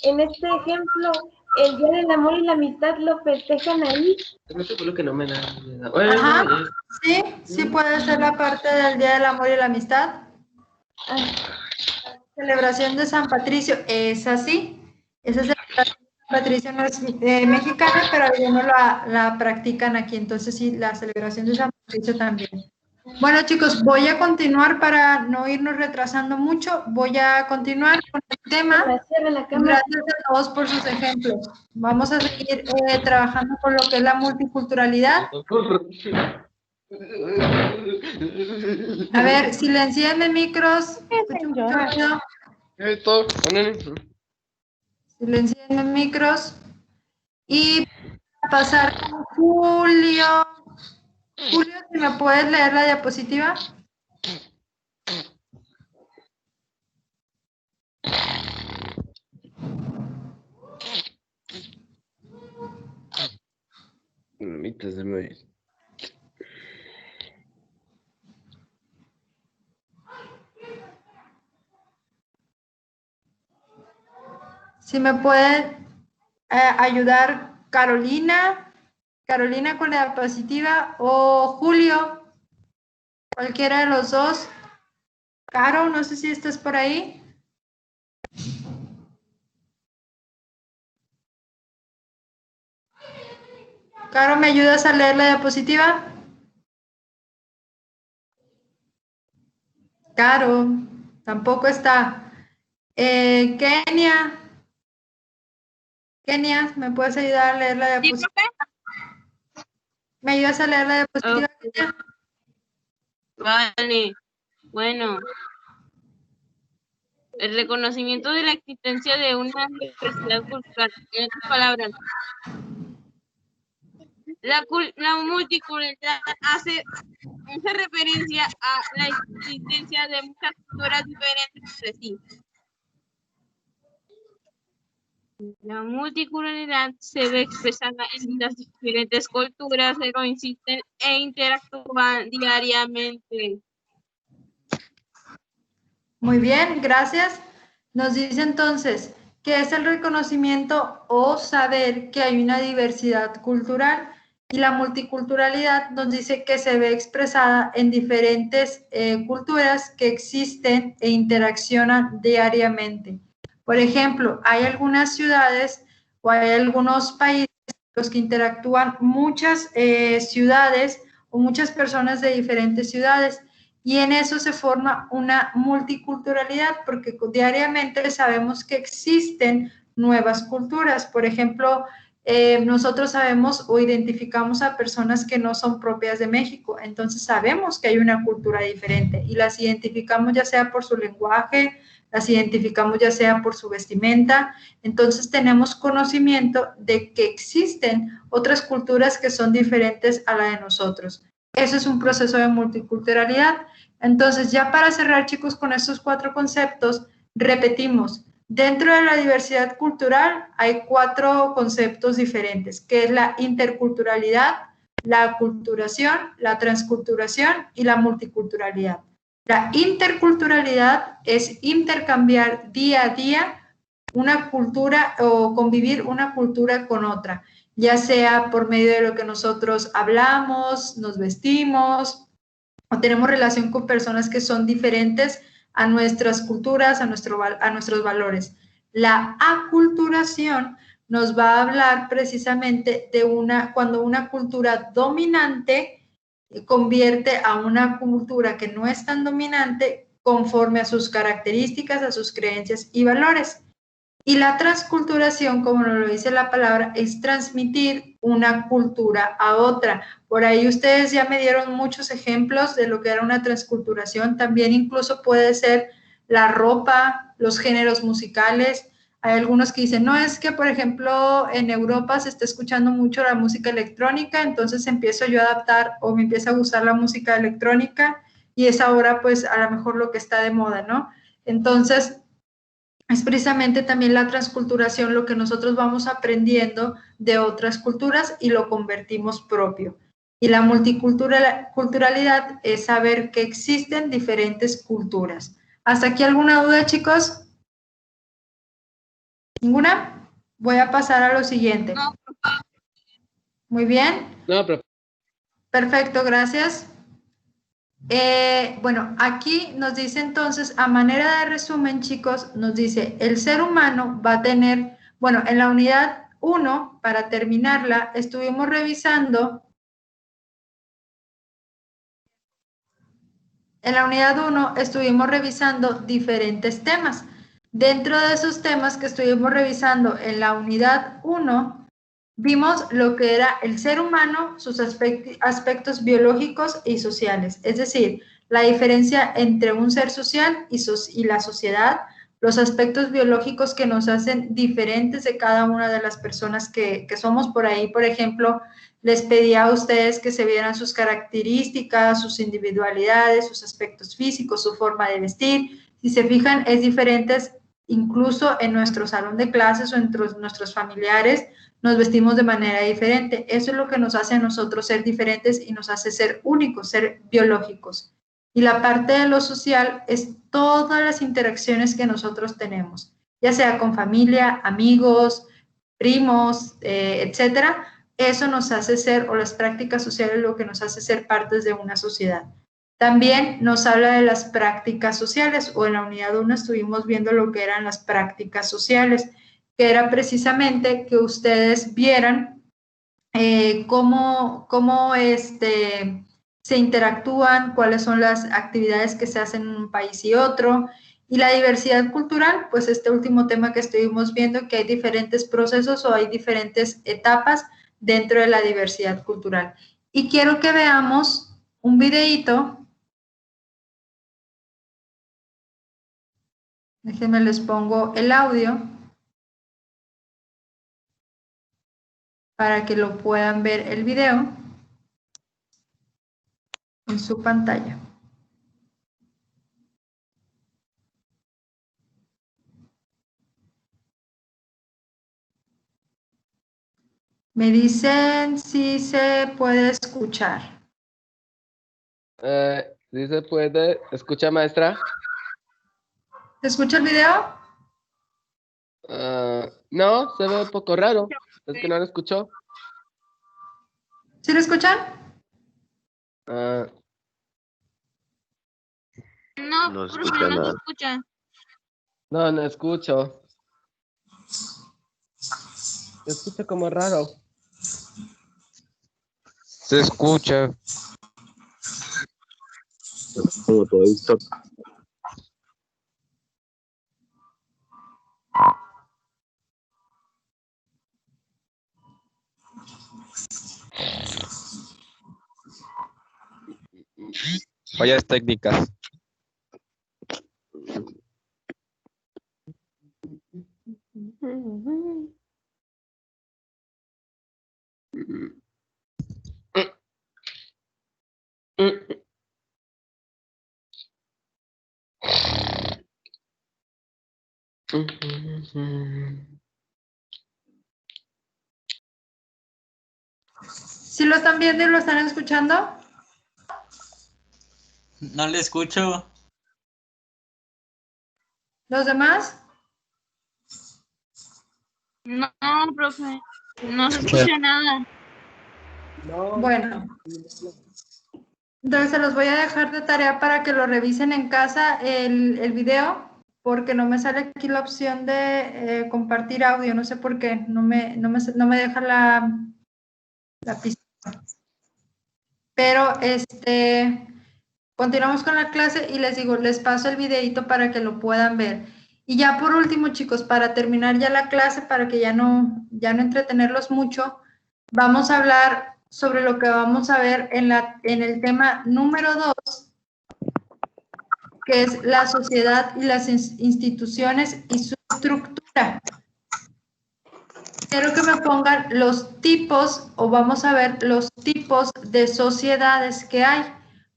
Speaker 5: en este ejemplo, el Día del Amor y la Amistad lo festejan ahí.
Speaker 7: No sé por lo que no me da. Bueno,
Speaker 1: Ajá.
Speaker 7: no,
Speaker 1: Sí, sí puede ser la parte del Día del Amor y la Amistad. Celebración de San Patricio, es así. Esa celebración de San Patricio no es mexicana, pero algunos la practican aquí. Entonces sí, la celebración de San Patricio también. Bueno, chicos, voy a continuar para no irnos retrasando mucho. Voy a continuar con el tema. Gracias a todos por sus ejemplos. Vamos a seguir trabajando con lo que es la multiculturalidad. A ver, silencienme micros. Escucho mucho ruido. Silencienme micros. Y pasar con Julio. Julio, si me puedes leer la diapositiva. Si me puede ayudar Carolina con la diapositiva o Julio, cualquiera de los dos. Caro, no sé si estás por ahí. Caro, ¿me ayudas a leer la diapositiva? Caro, tampoco está. Kenia, ¿me puedes ayudar a leer la diapositiva? ¿Me ayudas a leer la diapositiva, Kenia?
Speaker 2: Vale. Bueno. El reconocimiento de la existencia de una diversidad cultural. En otras palabras, la multiculturalidad hace referencia a la existencia de muchas culturas diferentes entre sí. La multiculturalidad se ve expresada en las diferentes culturas que coexisten e interactúan diariamente.
Speaker 1: Muy bien, gracias. Nos dice entonces, ¿qué es el reconocimiento o saber que hay una diversidad cultural? Y la multiculturalidad nos dice que se ve expresada en diferentes culturas que existen e interaccionan diariamente. Por ejemplo, hay algunas ciudades o hay algunos países en los que interactúan muchas ciudades o muchas personas de diferentes ciudades. Y en eso se forma una multiculturalidad, porque diariamente sabemos que existen nuevas culturas. Por ejemplo, nosotros sabemos o identificamos a personas que no son propias de México, entonces sabemos que hay una cultura diferente y las identificamos ya sea por su lenguaje, las identificamos ya sea por su vestimenta, entonces tenemos conocimiento de que existen otras culturas que son diferentes a la de nosotros. Eso es un proceso de multiculturalidad. Entonces, ya para cerrar, chicos, con estos 4 conceptos, repetimos, dentro de la diversidad cultural hay 4 conceptos diferentes, que es la interculturalidad, la aculturación, la transculturación y la multiculturalidad. La interculturalidad es intercambiar día a día una cultura o convivir una cultura con otra, ya sea por medio de lo que nosotros hablamos, nos vestimos, o tenemos relación con personas que son diferentes a nuestras culturas, a nuestros valores. La aculturación nos va a hablar precisamente de cuando una cultura dominante convierte a una cultura que no es tan dominante conforme a sus características, a sus creencias y valores. Y la transculturación, como nos lo dice la palabra, es transmitir una cultura a otra. Por ahí ustedes ya me dieron muchos ejemplos de lo que era una transculturación. También incluso puede ser la ropa, los géneros musicales. Hay algunos que dicen, no, es que, por ejemplo, en Europa se está escuchando mucho la música electrónica, entonces empiezo yo a adaptar o me empieza a gustar la música electrónica y es ahora, pues, a lo mejor lo que está de moda, ¿no? Entonces, es precisamente también la transculturación, lo que nosotros vamos aprendiendo de otras culturas y lo convertimos propio. Y la multiculturalidad es saber que existen diferentes culturas. ¿Hasta aquí alguna duda, chicos? ¿Ninguna? Voy a pasar a lo siguiente.
Speaker 2: No.
Speaker 1: Muy bien.
Speaker 7: No, profe.
Speaker 1: Perfecto, gracias. Bueno, aquí nos dice entonces, a manera de resumen, chicos, nos dice, el ser humano va a tener, bueno, en la unidad 1, para terminarla, estuvimos revisando, en la unidad 1 estuvimos revisando diferentes temas. Dentro de esos temas que estuvimos revisando en la unidad 1, vimos lo que era el ser humano, sus aspectos biológicos y sociales, es decir, la diferencia entre un ser social y la sociedad, los aspectos biológicos que nos hacen diferentes de cada una de las personas que somos. Por ahí, por ejemplo, les pedí a ustedes que se vieran sus características, sus individualidades, sus aspectos físicos, su forma de vestir. Si se fijan, es diferente incluso en nuestro salón de clases o entre nuestros familiares, nos vestimos de manera diferente. Eso es lo que nos hace a nosotros ser diferentes y nos hace ser únicos, ser biológicos. Y la parte de lo social es todas las interacciones que nosotros tenemos, ya sea con familia, amigos, primos, etcétera. Eso nos hace ser, o las prácticas sociales, lo que nos hace ser partes de una sociedad. También nos habla de las prácticas sociales, o en la unidad 1 estuvimos viendo lo que eran las prácticas sociales, que era precisamente que ustedes vieran cómo se interactúan, cuáles son las actividades que se hacen en un país y otro. Y la diversidad cultural, pues este último tema que estuvimos viendo, que hay diferentes procesos o hay diferentes etapas dentro de la diversidad cultural. Y quiero que veamos un videíto. Déjenme les pongo el audio para que lo puedan ver el video en su pantalla. Me dicen si se puede escuchar.
Speaker 7: ¿Sí se puede? ¿Escucha, maestra?
Speaker 1: ¿Se escucha el video?
Speaker 7: No, se ve un poco raro. Es que no lo escuchó.
Speaker 1: ¿Sí lo escuchan?
Speaker 2: No,
Speaker 4: No se
Speaker 2: profe,
Speaker 4: escucha
Speaker 2: no se
Speaker 4: nada.
Speaker 2: escucha.
Speaker 7: No, no escucho. Se escucha como raro.
Speaker 3: Se escucha.
Speaker 4: Como todo esto.
Speaker 3: Fallas técnicas.
Speaker 1: ¿Sí lo están viendo y lo están escuchando?
Speaker 9: No le escucho.
Speaker 1: ¿Los demás?
Speaker 2: No, profe, no se escucha nada.
Speaker 1: Bueno. Entonces se los voy a dejar de tarea para que lo revisen en casa el video, porque no me sale aquí la opción de compartir audio, no sé por qué, no me deja la pista. Pero continuamos con la clase y les digo, les paso el videito para que lo puedan ver. Y ya por último, chicos, para terminar ya la clase, para que ya no entretenerlos mucho, vamos a hablar sobre lo que vamos a ver en el tema número 2, que es la sociedad y las instituciones y su estructura. Quiero que me pongan los tipos, o vamos a ver los tipos de sociedades que hay.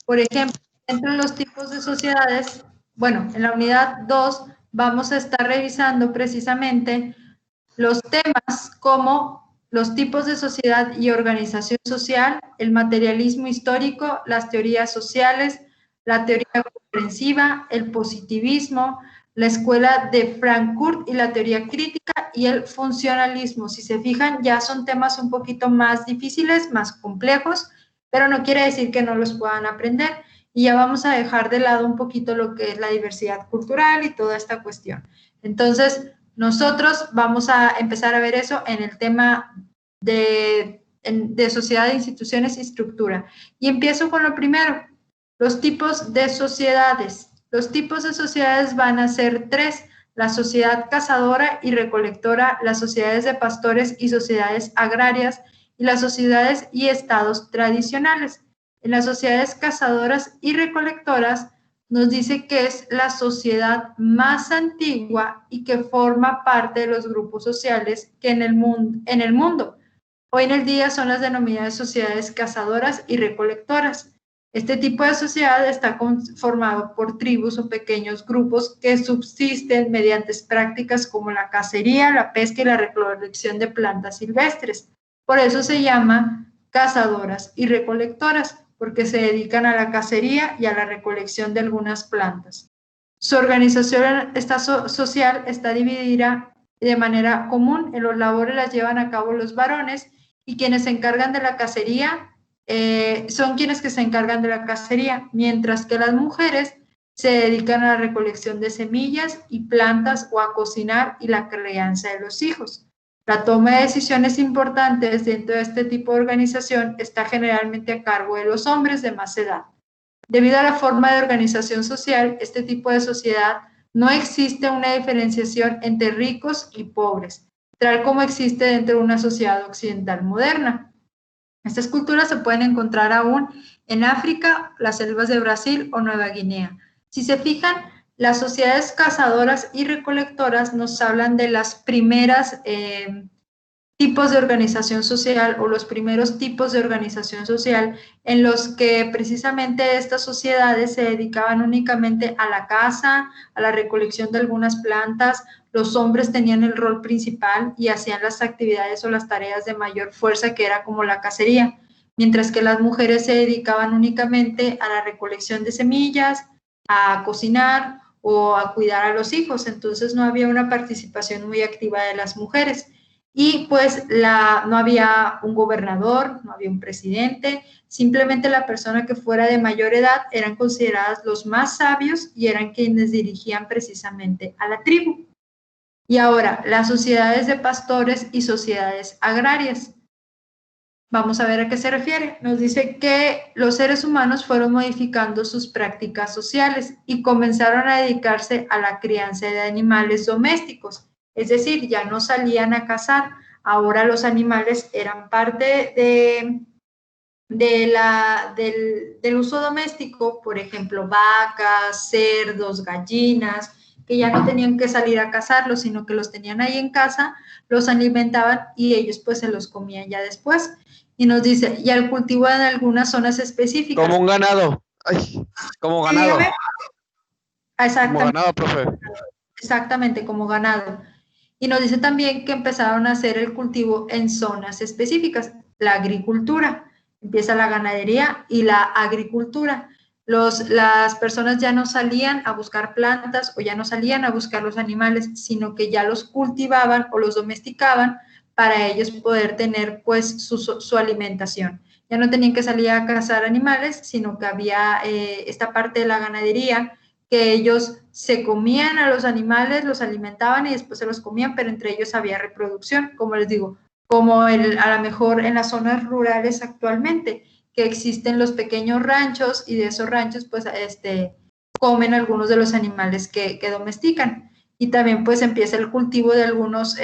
Speaker 1: Por ejemplo, entre los tipos de sociedades, bueno, en la unidad 2 vamos a estar revisando precisamente los temas como los tipos de sociedad y organización social, el materialismo histórico, las teorías sociales, la teoría comprensiva, el positivismo, la escuela de Frankfurt y la teoría crítica y el funcionalismo. Si se fijan, ya son temas un poquito más difíciles, más complejos, pero no quiere decir que no los puedan aprender. Y ya vamos a dejar de lado un poquito lo que es la diversidad cultural y toda esta cuestión. Entonces, nosotros vamos a empezar a ver eso en el tema de sociedad, instituciones y estructura. Y empiezo con lo primero, los tipos de sociedades. Los tipos de sociedades van a ser 3, la sociedad cazadora y recolectora, las sociedades de pastores y sociedades agrarias, y las sociedades y estados tradicionales. En las sociedades cazadoras y recolectoras nos dice que es la sociedad más antigua y que forma parte de los grupos sociales que en el mundo. Hoy en el día son las denominadas sociedades cazadoras y recolectoras. Este tipo de sociedad está conformado por tribus o pequeños grupos que subsisten mediante prácticas como la cacería, la pesca y la recolección de plantas silvestres. Por eso se llama cazadoras y recolectoras, porque se dedican a la cacería y a la recolección de algunas plantas. Su organización social está dividida de manera común. En los labores las llevan a cabo los varones y quienes se encargan de la cacería son quienes que se encargan de la cacería, mientras que las mujeres se dedican a la recolección de semillas y plantas o a cocinar y la crianza de los hijos. La toma de decisiones importantes dentro de este tipo de organización está generalmente a cargo de los hombres de más edad. Debido a la forma de organización social, este tipo de sociedad no existe una diferenciación entre ricos y pobres, tal como existe dentro de una sociedad occidental moderna. Estas culturas se pueden encontrar aún en África, las selvas de Brasil o Nueva Guinea. Si se fijan, las sociedades cazadoras y recolectoras nos hablan de las primeras tipos de organización social o los primeros tipos de organización social en los que precisamente estas sociedades se dedicaban únicamente a la caza, a la recolección de algunas plantas. Los hombres tenían el rol principal y hacían las actividades o las tareas de mayor fuerza, que era como la cacería, mientras que las mujeres se dedicaban únicamente a la recolección de semillas, a cocinar o a cuidar a los hijos. Entonces no había una participación muy activa de las mujeres. Y pues no había un gobernador, no había un presidente, simplemente la persona que fuera de mayor edad eran consideradas los más sabios y eran quienes dirigían precisamente a la tribu. Y ahora, las sociedades de pastores y sociedades agrarias. Vamos a ver a qué se refiere. Nos dice que los seres humanos fueron modificando sus prácticas sociales y comenzaron a dedicarse a la crianza de animales domésticos. Es decir, ya no salían a cazar. Ahora los animales eran parte del uso doméstico, por ejemplo, vacas, cerdos, gallinas, que ya no tenían que salir a cazarlos, sino que los tenían ahí en casa, los alimentaban y ellos pues se los comían ya después. Y nos dice, y al cultivo en algunas zonas específicas.
Speaker 3: Como un ganado. Ay, como ganado.
Speaker 1: Sí, exactamente.
Speaker 3: Como ganado, profe.
Speaker 1: Exactamente, como ganado. Y nos dice también que empezaron a hacer el cultivo en zonas específicas, la agricultura. Empieza la ganadería y la agricultura. Las personas ya no salían a buscar plantas o ya no salían a buscar los animales, sino que ya los cultivaban o los domesticaban para ellos poder tener pues su alimentación. Ya no tenían que salir a cazar animales, sino que había esta parte de la ganadería, que ellos se comían a los animales, los alimentaban y después se los comían, pero entre ellos había reproducción, como les digo, como a lo mejor en las zonas rurales actualmente, que existen los pequeños ranchos y de esos ranchos pues comen algunos de los animales que domestican. Y también pues empieza el cultivo de algunos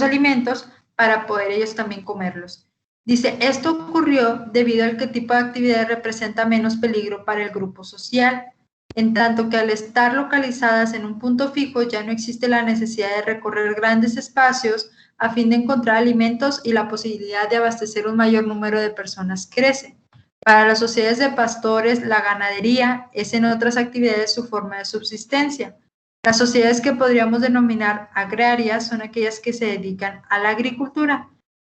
Speaker 1: alimentos para poder ellos también comerlos. Dice, esto ocurrió debido al que tipo de actividad representa menos peligro para el grupo social, en tanto que al estar localizadas en un punto fijo ya no existe la necesidad de recorrer grandes espacios a fin de encontrar alimentos y la posibilidad de abastecer un mayor número de personas crece. Para las sociedades de pastores, la ganadería es en otras actividades su forma de subsistencia. Las sociedades que podríamos denominar agrarias son aquellas que se dedican a la agricultura.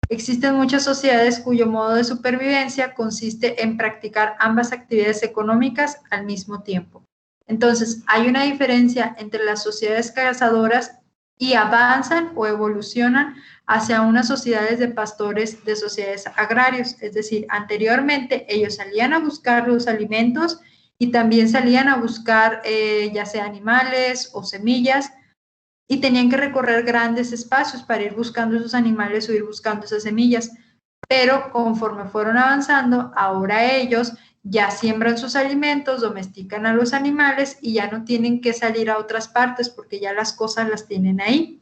Speaker 1: Existen muchas sociedades cuyo modo de supervivencia consiste en practicar ambas actividades económicas al mismo tiempo. Entonces, hay una diferencia entre las sociedades cazadoras y avanzan o evolucionan hacia unas sociedades de pastores de sociedades agrarios. Es decir, anteriormente ellos salían a buscar los alimentos y también salían a buscar ya sea animales o semillas, y tenían que recorrer grandes espacios para ir buscando esos animales o ir buscando esas semillas. Pero conforme fueron avanzando, ahora ellos ya siembran sus alimentos, domestican a los animales y ya no tienen que salir a otras partes porque ya las cosas las tienen ahí.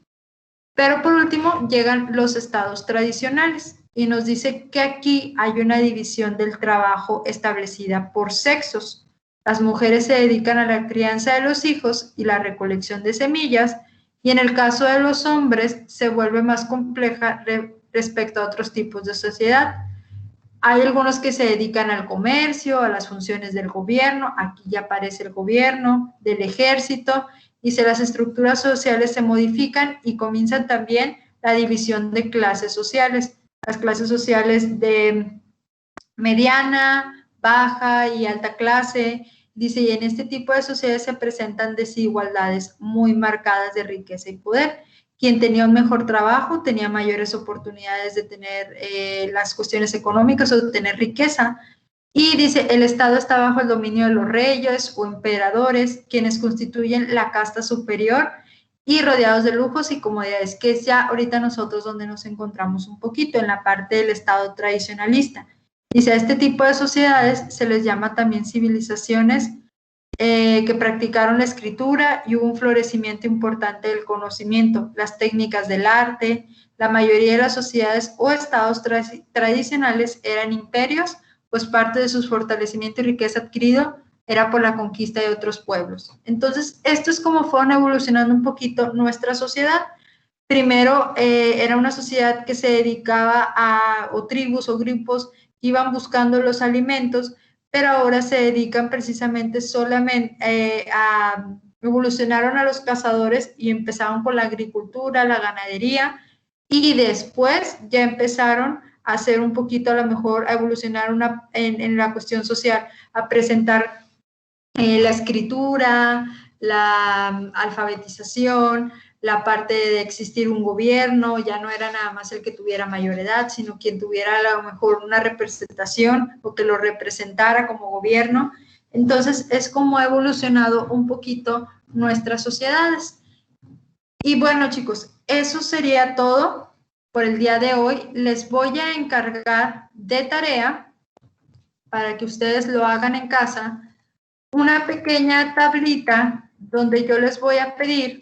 Speaker 1: Pero por último llegan los estados tradicionales y nos dice que aquí hay una división del trabajo establecida por sexos. Las mujeres se dedican a la crianza de los hijos y la recolección de semillas, y en el caso de los hombres se vuelve más compleja respecto a otros tipos de sociedad. Hay algunos que se dedican al comercio, a las funciones del gobierno, aquí ya aparece el gobierno, del ejército, y las estructuras sociales se modifican y comienzan también la división de clases sociales. Las clases sociales de mediana, baja y alta clase. Dice, y en este tipo de sociedades se presentan desigualdades muy marcadas de riqueza y poder. Quien tenía un mejor trabajo tenía mayores oportunidades de tener las cuestiones económicas o de tener riqueza. Y dice, el Estado está bajo el dominio de los reyes o emperadores, quienes constituyen la casta superior y rodeados de lujos y comodidades, que es ya ahorita nosotros donde nos encontramos un poquito, en la parte del Estado tradicionalista. Dice, a este tipo de sociedades se les llama también civilizaciones que practicaron la escritura y hubo un florecimiento importante del conocimiento, las técnicas del arte. La mayoría de las sociedades o estados tradicionales eran imperios, pues parte de su fortalecimiento y riqueza adquirido era por la conquista de otros pueblos. Entonces, esto es como fueron evolucionando un poquito nuestra sociedad. Primero era una sociedad que se dedicaba a, o tribus o grupos que iban buscando los alimentos, pero ahora se dedican precisamente solamente evolucionaron a los cazadores y empezaron con la agricultura, la ganadería, y después ya empezaron a hacer un poquito, a lo mejor, a evolucionar en la cuestión social, a presentar la escritura, la alfabetización, la parte de existir un gobierno, ya no era nada más el que tuviera mayor edad, sino quien tuviera a lo mejor una representación o que lo representara como gobierno. Entonces es como ha evolucionado un poquito nuestras sociedades. Y bueno, chicos, eso sería todo por el día de hoy. Les voy a encargar de tarea, para que ustedes lo hagan en casa, una pequeña tablita donde yo les voy a pedir.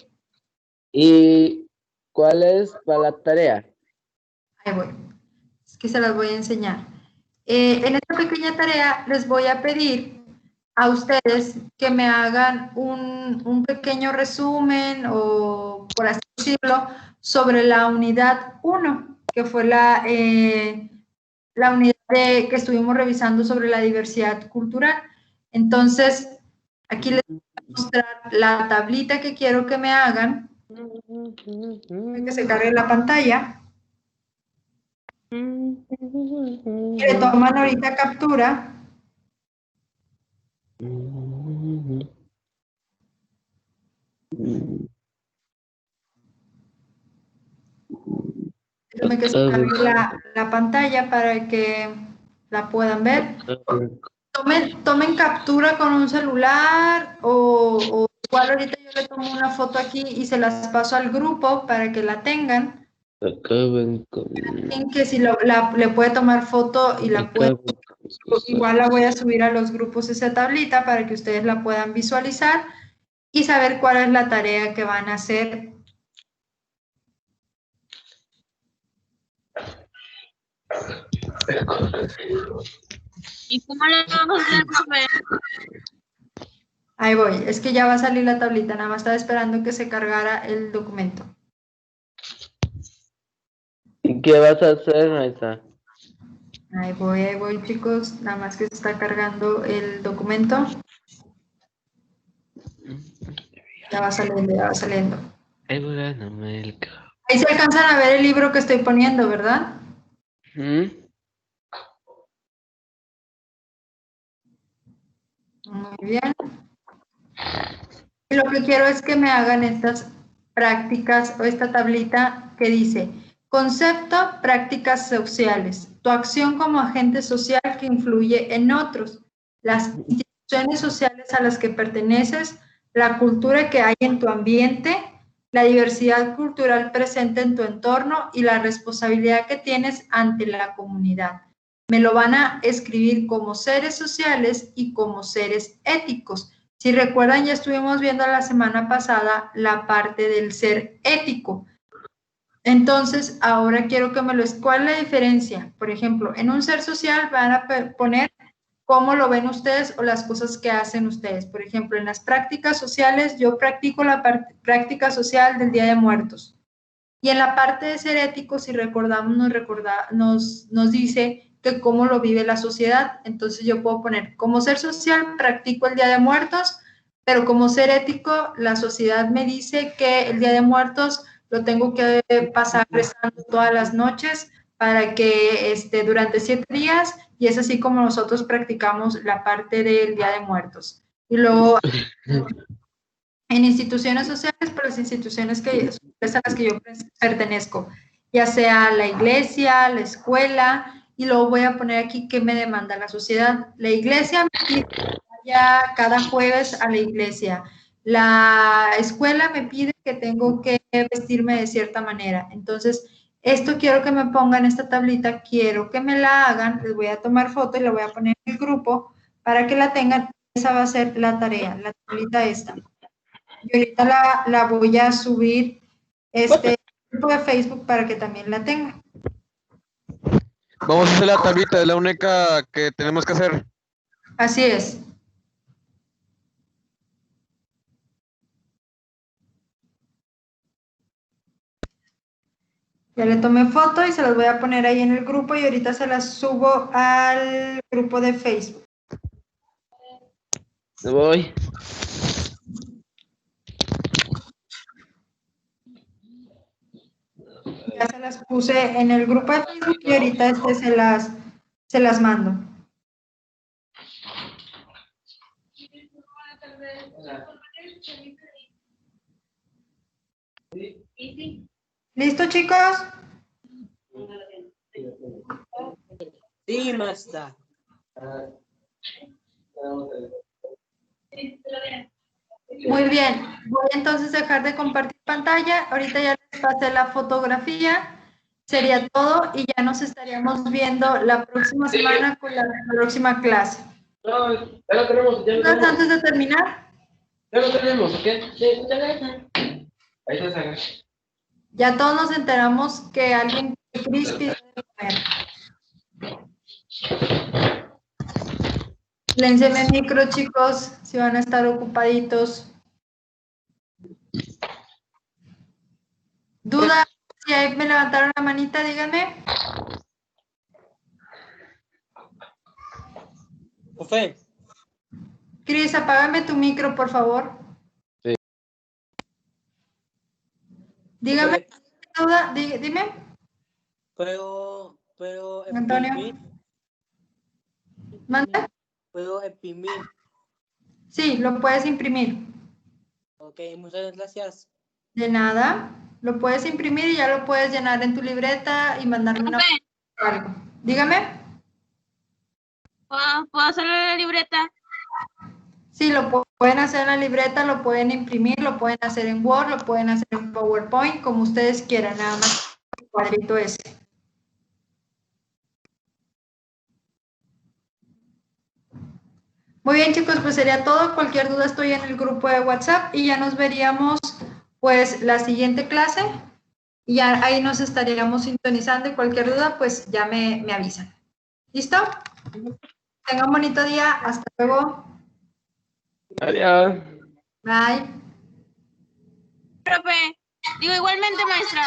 Speaker 7: ¿Y cuál es para la tarea?
Speaker 1: Ahí voy. Es que se las voy a enseñar. En esta pequeña tarea les voy a pedir a ustedes que me hagan un pequeño resumen, o por así decirlo, sobre la unidad 1, que fue la unidad que estuvimos revisando sobre la diversidad cultural. Entonces, aquí les voy a mostrar la tablita que quiero que me hagan. Que se cargue la pantalla. Y le toman ahorita captura. Déjame que se cargue la pantalla para que la puedan ver. Tomen captura con un celular o igual ahorita yo le tomo una foto aquí y se las paso al grupo para que la tengan. Que si le puede tomar foto y la puede, igual la voy a subir a los grupos esa tablita para que ustedes la puedan visualizar y saber cuál es la tarea que van a hacer.
Speaker 2: ¿Y cómo le vamos a hacer, profe?
Speaker 1: Ahí voy, es que ya va a salir la tablita, nada más estaba esperando que se cargara el documento.
Speaker 7: ¿Y qué vas a hacer, Maisa?
Speaker 1: Ahí voy, chicos. Nada más que se está cargando el documento. Ya va saliendo, ya va saliendo. Ahí se alcanzan a ver el libro que estoy poniendo, ¿verdad? Muy bien. Y lo que quiero es que me hagan estas prácticas o esta tablita que dice concepto, prácticas sociales, tu acción como agente social que influye en otros, las instituciones sociales a las que perteneces, la cultura que hay en tu ambiente, la diversidad cultural presente en tu entorno y la responsabilidad que tienes ante la comunidad. Me lo van a escribir como seres sociales y como seres éticos. Si recuerdan, ya estuvimos viendo la semana pasada la parte del ser ético. Entonces, ahora quiero que me lo... ¿Cuál es la diferencia? Por ejemplo, en un ser social van a poner cómo lo ven ustedes o las cosas que hacen ustedes. Por ejemplo, en las prácticas sociales, yo practico la práctica social del Día de Muertos. Y en la parte de ser ético, si recordamos, nos dice que cómo lo vive la sociedad. Entonces yo puedo poner, como ser social, practico el Día de Muertos, pero como ser ético, la sociedad me dice que el Día de Muertos lo tengo que pasar rezando todas las noches para que durante 7 días, y es así como nosotros practicamos la parte del Día de Muertos. Y luego... en instituciones sociales, pero las instituciones a las que yo pertenezco, ya sea la iglesia, la escuela, y luego voy a poner aquí qué me demanda la sociedad. La iglesia me pide que vaya cada jueves a la iglesia. La escuela me pide que tengo que vestirme de cierta manera. Entonces, esto quiero que me pongan esta tablita, quiero que me la hagan, les voy a tomar foto y la voy a poner en el grupo para que la tengan. Esa va a ser la tarea, la tablita esta. Y ahorita la voy a subir grupo de Facebook para que también la tengan.
Speaker 3: Vamos a hacer la tablita, es la única que tenemos que hacer.
Speaker 1: Así es. Ya le tomé foto y se las voy a poner ahí en el grupo y ahorita se las subo al grupo de Facebook.
Speaker 7: Me voy.
Speaker 1: Ya se las puse en el grupo de Facebook y ahorita se las mando. ¿Listo, chicos?
Speaker 6: Sí, maestra.
Speaker 1: Muy bien, voy entonces a dejar de compartir pantalla. Ahorita ya les pasé la fotografía. Sería todo y ya nos estaríamos viendo la próxima semana con la próxima clase.
Speaker 7: No, ya lo tenemos, ya lo tenemos.
Speaker 1: Antes de terminar,
Speaker 7: Ya lo tenemos, ¿ok? Sí, ahí está.
Speaker 1: ya todos nos enteramos que alguien crispy debe comer. Lénseme el micro, chicos, si van a estar ocupaditos. ¿Duda? Si ahí me levantaron la manita, díganme.
Speaker 6: Profe.
Speaker 1: Cris, apágame tu micro, por favor.
Speaker 3: Sí.
Speaker 1: Dígame, duda, dime.
Speaker 6: Pero
Speaker 1: Antonio.
Speaker 6: imprimir.
Speaker 1: ¿Manda?
Speaker 6: Puedo imprimir.
Speaker 1: Sí, lo puedes imprimir.
Speaker 6: Ok, muchas gracias.
Speaker 1: De nada. Lo puedes imprimir y ya lo puedes llenar en tu libreta y mandarme una foto o algo. Dígame.
Speaker 2: ¿Puedo hacerlo en la libreta?
Speaker 1: Sí, lo pueden hacer en la libreta, lo pueden imprimir, lo pueden hacer en Word, lo pueden hacer en PowerPoint, como ustedes quieran, nada más el cuadrito ese. Muy bien, chicos, pues sería todo. Cualquier duda estoy en el grupo de WhatsApp y ya nos veríamos pues la siguiente clase y ya ahí nos estaríamos sintonizando y cualquier duda pues ya me avisan. ¿Listo? Tengan un bonito día. Hasta luego.
Speaker 7: Adiós.
Speaker 1: Bye.
Speaker 2: Profe, digo igualmente, maestra.